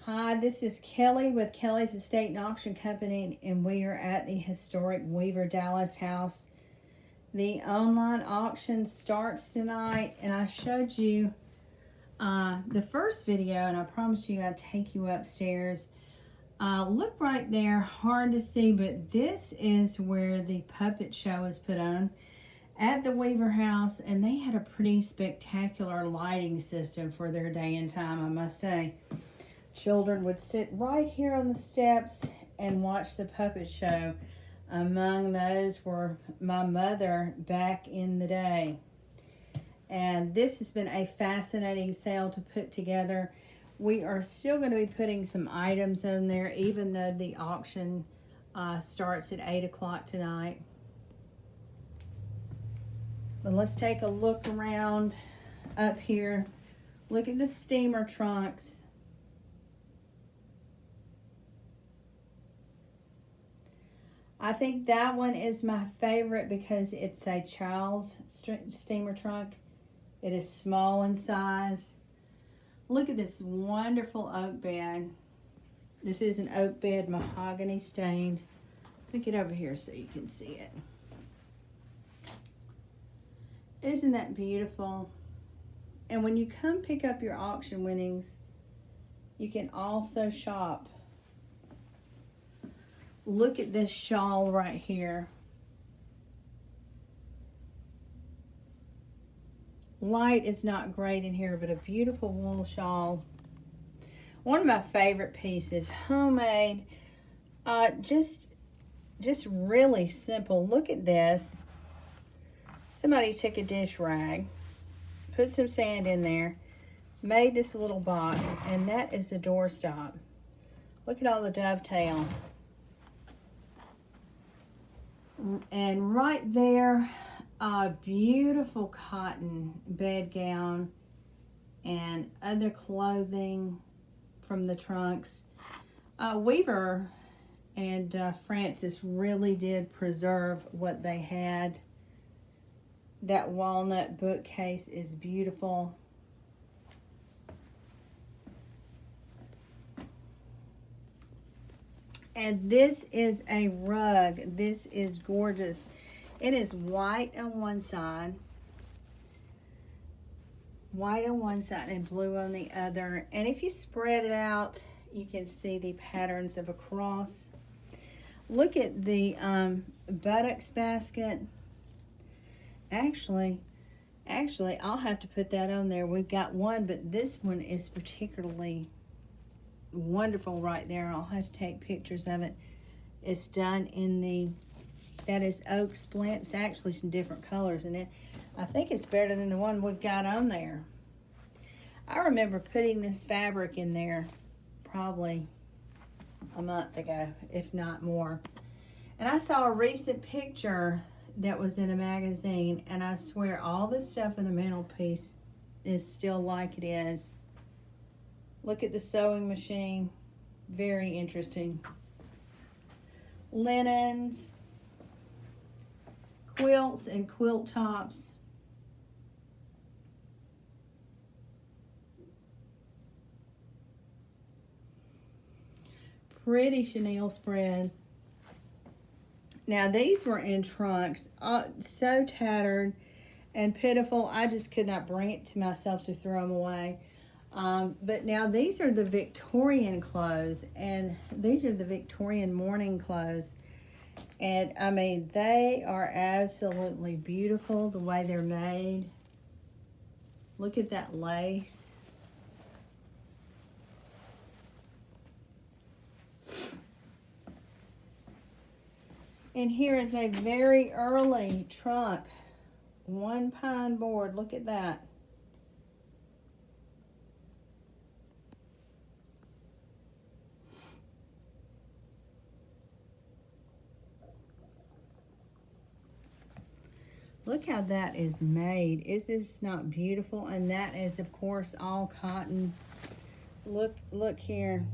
Hi, this is Kelly with Kelly's Estate and Auction Company, and we are at the historic Weaver Dallas house. The online auction starts tonight, and I showed you the first video, and I promised you I'd take you upstairs. Look right there, hard to see, but this is where the puppet show is put on at the Weaver house, and they had a pretty spectacular lighting system for their day and time, I must say. Children would sit right here on the steps and watch the puppet show. Among those were my mother back in the day. And this has been a fascinating sale to put together. We are still going to be putting some items in there, even though the auction starts at 8 o'clock tonight. But let's take a look around up here. Look at the steamer trunks. I think that one is my favorite because it's a child's steamer trunk. It is small in size. Look at this wonderful oak bed. This is an oak bed, mahogany stained. Let me get over here so you can see it. Isn't that beautiful? And when you come pick up your auction winnings, you can also shop. Look at this shawl right here. Light is not great in here, but a beautiful wool shawl. One of my favorite pieces, homemade, just really simple. Look at this. Somebody took a dish rag, put some sand in there, made this little box, and that is the doorstop. Look at all the dovetail. And right there, a beautiful cotton bedgown and other clothing from the trunks. Weaver and Francis really did preserve what they had. That walnut bookcase is beautiful. And this is a rug. This is gorgeous. It is white on one side, and blue on the other. And if you spread it out, you can see the patterns of a cross. Look at the buttocks basket. Actually, I'll have to put that on there. We've got one, but this one is particularly wonderful right there. I'll have to take pictures of it. It's done in that is oak splint. It's actually some different colors in it. I think it's better than the one we've got on there. I remember putting this fabric in there probably a month ago, if not more. And I saw a recent picture that was in a magazine, and I swear all this stuff in the mantelpiece is still like it is. Look at the sewing machine. Very interesting. Linens, quilts and quilt tops. Pretty chenille spread. Now these were in trunks, so tattered and pitiful. I just could not bring it to myself to throw them away. But now these are the Victorian clothes, and these are the Victorian morning clothes. And I mean, they are absolutely beautiful the way they're made. Look at that lace. And here is a very early trunk, one pine board. Look at that. Look how that is made. Is this not beautiful? And that is, of course, all cotton. Look here.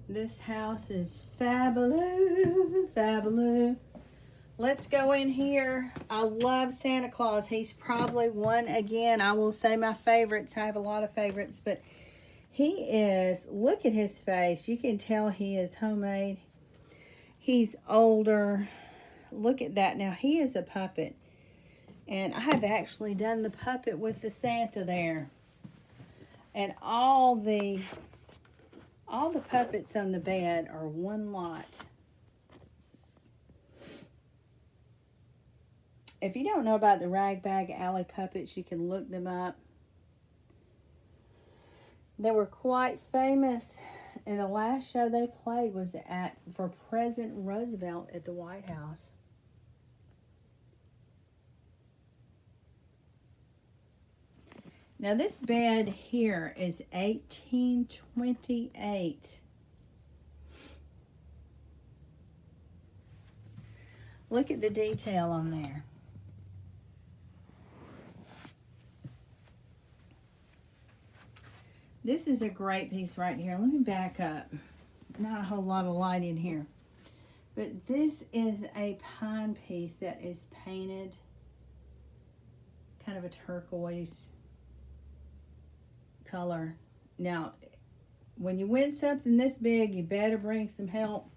This house is fabulous, fabulous. Let's go in here. I love Santa Claus. He's probably one, again, I will say my favorites. I have a lot of favorites, but he is, look at his face. You can tell he is homemade. He's older. Look at that. Now, he is a puppet. And I have actually done the puppet with the Santa there. And all the puppets on the bed are one lot. If you don't know about the Rag Bag Alley puppets, you can look them up. They were quite famous, and the last show they played was for President Roosevelt at the White House. Now this bed here is 1828. Look at the detail on there. This is a great piece right here. Let me back up. Not a whole lot of light in here. But this is a pine piece that is painted kind of a turquoise color. Now, when you win something this big, you better bring some help.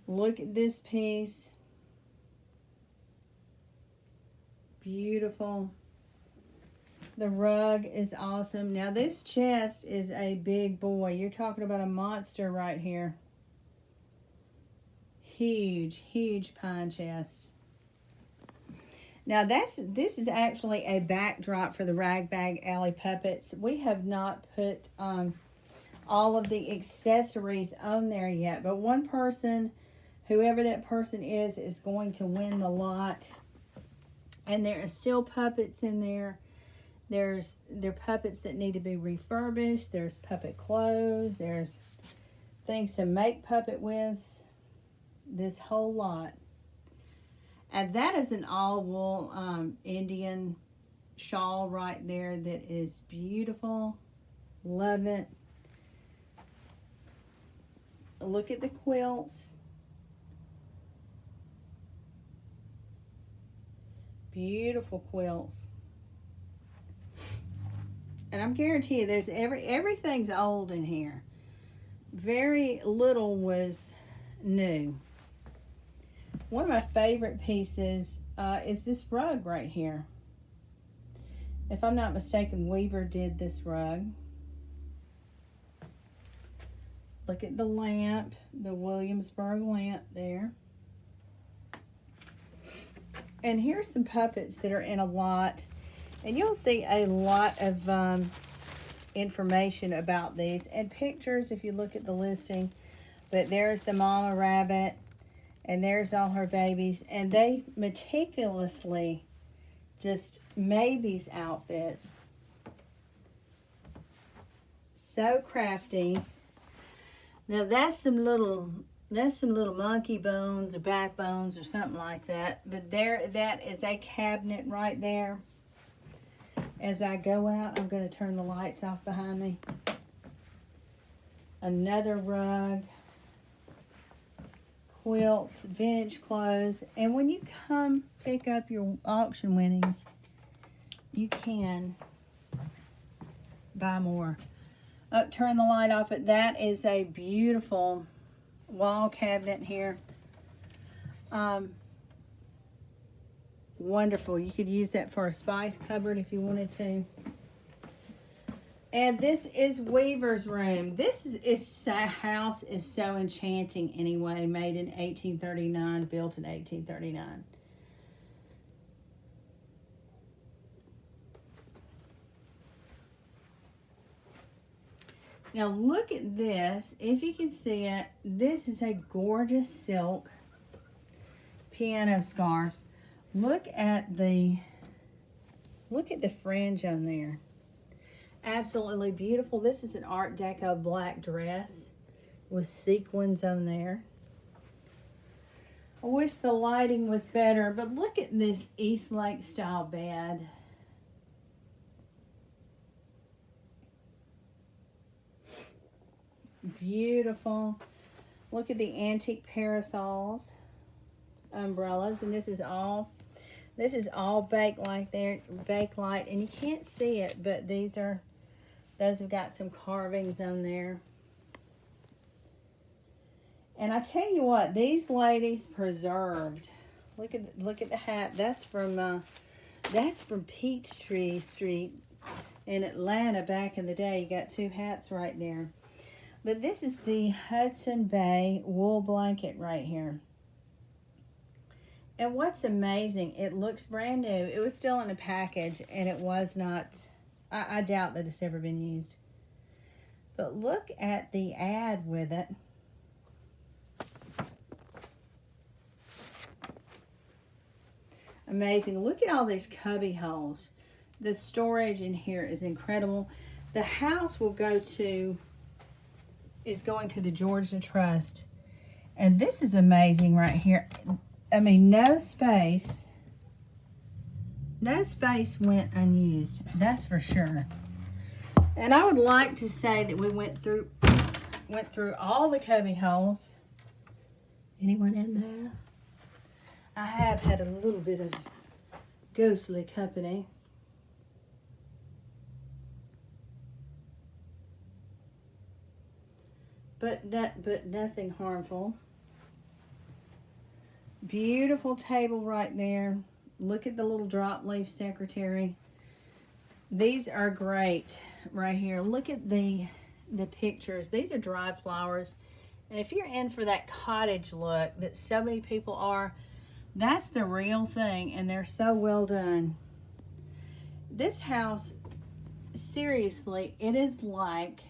Look at this piece. Beautiful. The rug is awesome. Now this chest is a big boy. You're talking about a monster right here. Huge, huge pine chest. Now this is actually a backdrop for the Rag Bag Alley puppets. We have not put all of the accessories on there yet, but one person, whoever that person is going to win the lot. And there are still puppets in there. There are puppets that need to be refurbished. There's puppet clothes. There's things to make puppet with. This whole lot. And that is an all-wool Indian shawl right there that is beautiful. Love it. Look at the quilts. Beautiful quilts. And I'm guaranteeing you, there's everything's old in here. Very little was new. One of my favorite pieces is this rug right here. If I'm not mistaken, Weaver did this rug. Look at the lamp, the Williamsburg lamp there. And here's some puppets that are in a lot. And you'll see a lot of information about these and pictures if you look at the listing. But there's the mama rabbit, and there's all her babies. And they meticulously just made these outfits. So crafty. Now that's some little monkey bones or backbones or something like that. But that is a cabinet right there. As I go out, I'm going to turn the lights off behind me. Another rug. Quilts, vintage clothes. And when you come pick up your auction winnings, you can buy more. Turn the light off, but that is a beautiful wall cabinet here. Wonderful. You could use that for a spice cupboard if you wanted to. And this is Weaver's room. This house is so enchanting anyway. Made in 1839, built in 1839. Now look at this. If you can see it, this is a gorgeous silk piano scarf. Look at the fringe on there. Absolutely beautiful. This is an Art Deco black dress with sequins on there. I wish the lighting was better, but look at this East Lake style bed. Beautiful. Look at the antique parasols. umbrellas, and this is all Bakelite, and you can't see it, but those have got some carvings on there. And I tell you what, these ladies preserved. Look at the hat. That's from Peachtree Street in Atlanta back in the day. You got two hats right there. But this is the Hudson Bay wool blanket right here. And what's amazing, it looks brand new. It was still in a package, and it was not, I doubt that it's ever been used. But look at the ad with it. Amazing. Look at all these cubby holes. The storage in here is incredible. The house is going to the Georgia Trust. And this is amazing right here. I mean, no space went unused. That's for sure. And I would like to say that we went through all the cubby holes. Anyone in there? I have had a little bit of ghostly company. But nothing harmful. Beautiful table right there. Look at the little drop leaf secretary. These are great right here. Look at the pictures. These are dried flowers. And if you're in for that cottage look that so many people are, that's the real thing, and they're so well done. This house, seriously, it is like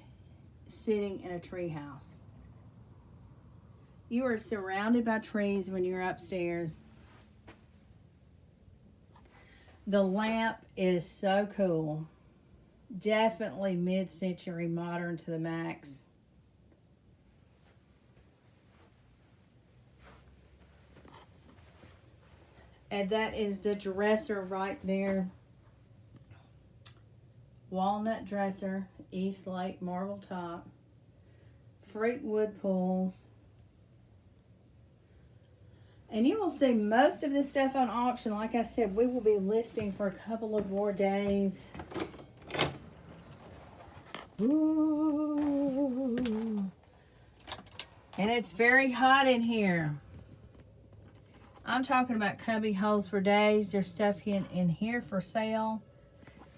sitting in a tree house. You are surrounded by trees when you're upstairs. The lamp is so cool. Definitely mid-century modern to the max. And that is the dresser right there. Walnut dresser, East Lake marble top, freak wood pulls. And you will see most of this stuff on auction. Like I said, we will be listing for a couple of more days. Ooh. And it's very hot in here. I'm talking about cubby holes for days. There's stuff in here for sale.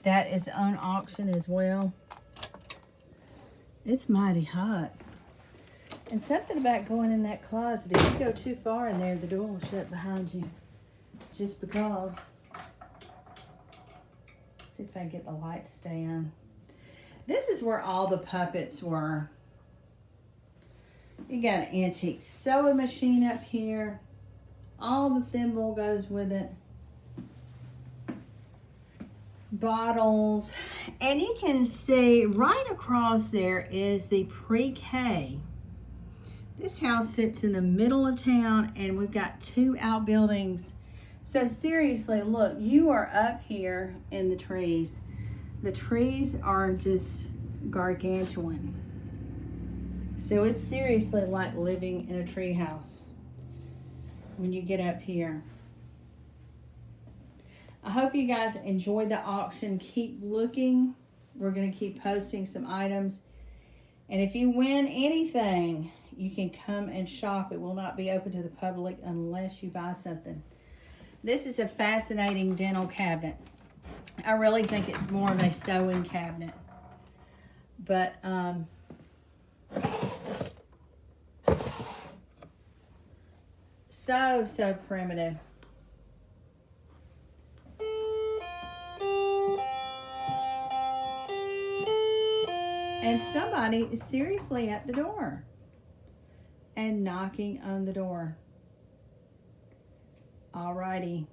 That is on auction as well. It's mighty hot. And something about going in that closet. If you go too far in there, the door will shut behind you. Just because. See if I can get the light to stay on. This is where all the puppets were. You got an antique sewing machine up here. All the thimble goes with it. Bottles. And you can see right across there is the pre-K. This house sits in the middle of town, and we've got two outbuildings. So seriously, look, you are up here in the trees. The trees are just gargantuan. So it's seriously like living in a tree house when you get up here. I hope you guys enjoyed the auction. Keep looking. We're going to keep posting some items. And if you win anything, you can come and shop. It will not be open to the public unless you buy something. This is a fascinating dental cabinet. I really think it's more of a sewing cabinet. But, so primitive. And somebody is seriously at the door and knocking on the door. Alrighty.